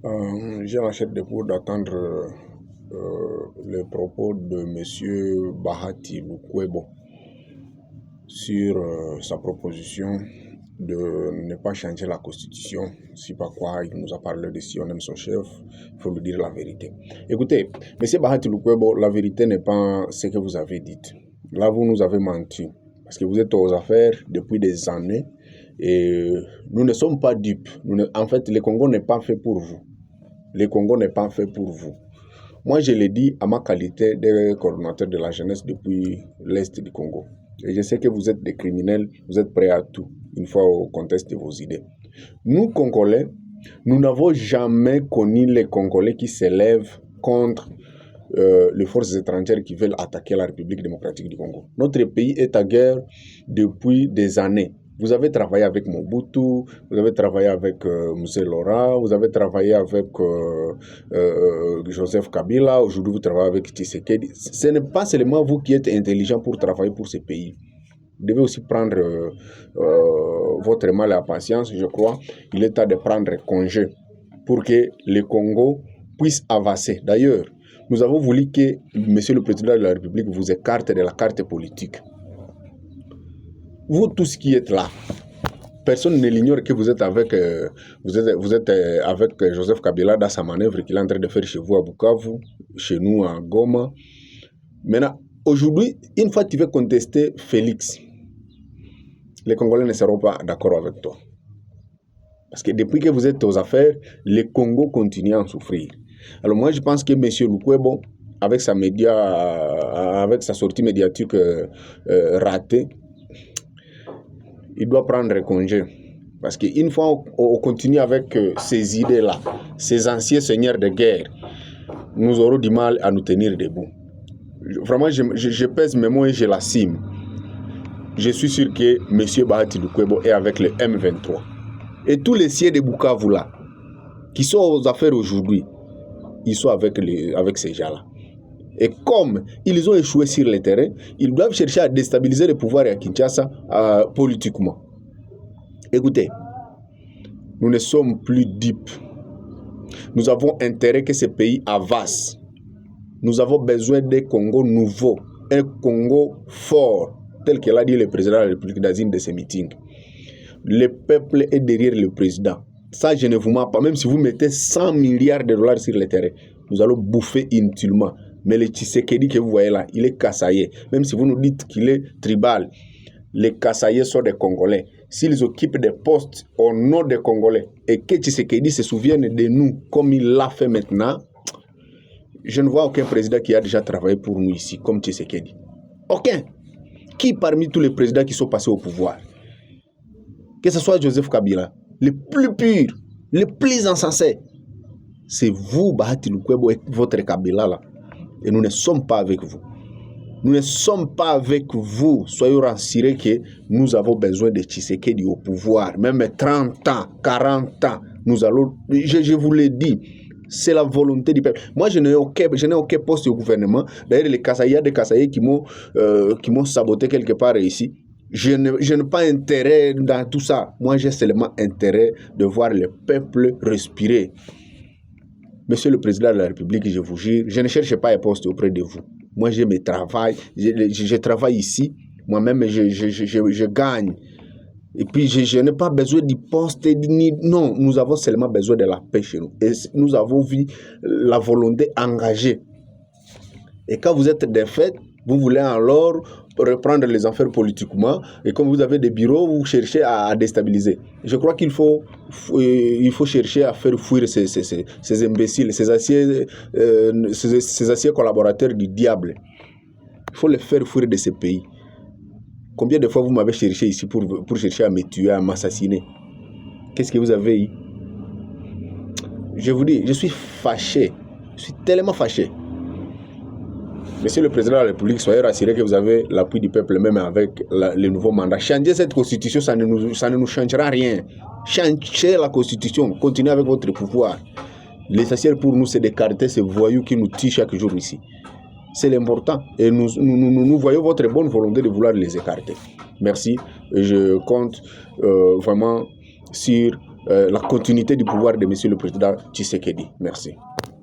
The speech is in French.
J'ai la chair de poule d'attendre les propos de M. Bahati Lukwebo sur sa proposition de ne pas changer la constitution. Si pas quoi, il nous a parlé de si on aime son chef, il faut lui dire la vérité. Écoutez, M. Bahati Lukwebo, la vérité n'est pas ce que vous avez dit. Là, vous nous avez menti. Parce que vous êtes aux affaires depuis des années et nous ne sommes pas dupes. En fait, le Congo n'est pas fait pour vous. Le Congo n'est pas fait pour vous. Moi, je l'ai dit à ma qualité de coordonnateur de la jeunesse depuis l'Est du Congo. Et je sais que vous êtes des criminels, vous êtes prêts à tout, une fois au contexte de vos idées. Nous, Congolais, nous n'avons jamais connu les Congolais qui s'élèvent contre les forces étrangères qui veulent attaquer la République démocratique du Congo. Notre pays est à guerre depuis des années. Vous avez travaillé avec Mobutu, vous avez travaillé avec M. Laurent, vous avez travaillé avec Joseph Kabila, aujourd'hui vous travaillez avec Tshisekedi. Ce n'est pas seulement vous qui êtes intelligent pour travailler pour ce pays. Vous devez aussi prendre votre mal à patience, je crois. Il est temps de prendre congé pour que le Congo puisse avancer. D'ailleurs, nous avons voulu que M. le Président de la République vous écarte de la carte politique. Vous tous qui êtes là, personne ne l'ignore que vous êtes avec Joseph Kabila dans sa manœuvre qu'il est en train de faire chez vous à Bukavu, chez nous à Goma. Maintenant, aujourd'hui, une fois que tu veux contester Félix, les Congolais ne seront pas d'accord avec toi. Parce que depuis que vous êtes aux affaires, le Congo continue à en souffrir. Alors moi, je pense que M. Lukwebo, avec sa sortie médiatique ratée, il doit prendre congé. Parce qu'une fois on continue avec ces idées-là, ces anciens seigneurs de guerre, nous aurons du mal à nous tenir debout. Vraiment, je pèse mes mots et je l'assume. Je suis sûr que M. Bahati Lukwebo est avec le M23. Et tous les siens de Bukavu là, qui sont aux affaires aujourd'hui, ils sont avec ces gens-là. Et comme ils ont échoué sur le terrain, ils doivent chercher à déstabiliser le pouvoir à Kinshasa politiquement. Écoutez, nous ne sommes plus dupes. Nous avons intérêt que ce pays avance. Nous avons besoin d'un Congo nouveau, un Congo fort, tel que l'a dit le président de la République d'Asie de ses meetings. Le peuple est derrière le président. Ça, je ne vous mens pas. Même si vous mettez 100 milliards de dollars sur le terrain, nous allons bouffer inutilement. Mais le Tshisekedi que vous voyez là, il est Kassaye. Même si vous nous dites qu'il est tribal, les Kassaye sont des Congolais. S'ils occupent des postes au nom des Congolais et que Tshisekedi se souvienne de nous comme il l'a fait maintenant, je ne vois aucun président qui a déjà travaillé pour nous ici, comme Tshisekedi. Aucun. Qui parmi tous les présidents qui sont passés au pouvoir, que ce soit Joseph Kabila, le plus pur, le plus insensé, c'est vous, Bahati Lukwebo, et votre Kabila là. Et nous ne sommes pas avec vous. Nous ne sommes pas avec vous. Soyez rassurés que nous avons besoin de Tshisekedi au pouvoir. Même 30 ans, 40 ans, nous allons... Je vous l'ai dit, c'est la volonté du peuple. Moi, je n'ai aucun poste au gouvernement. D'ailleurs, les Kassaïs, il y a des Kassaïs qui m'ont saboté quelque part ici. Je n'ai pas intérêt dans tout ça. Moi, j'ai seulement intérêt de voir le peuple respirer. Monsieur le Président de la République, je vous jure, je ne cherche pas un poste auprès de vous. Moi, je me travaille, je travaille ici. Moi-même, je gagne. Et puis, je n'ai pas besoin du poste. Non, nous avons seulement besoin de la paix chez nous. Et nous avons vu la volonté engagée. Et quand vous êtes défaite, vous voulez alors reprendre les affaires politiquement. Et comme vous avez des bureaux, vous cherchez à déstabiliser. Je crois qu'il faut chercher à faire fuir ces imbéciles, ces anciens collaborateurs du diable. Il faut les faire fuir de ce pays. Combien de fois vous m'avez cherché ici pour chercher à me tuer, à m'assassiner? Qu'est-ce que vous avez eu? Je vous dis, je suis fâché. Je suis tellement fâché. Monsieur le Président de la République, soyez rassurés que vous avez l'appui du peuple, même avec le nouveau mandat. Changer cette constitution, ça ne nous changera rien. Changez la constitution, continuez avec votre pouvoir. L'essentiel pour nous, c'est d'écarter ces voyous qui nous tuent chaque jour ici. C'est l'important. Et nous voyons votre bonne volonté de vouloir les écarter. Merci. Et je compte vraiment sur la continuité du pouvoir de M. le Président Tshisekedi. Merci.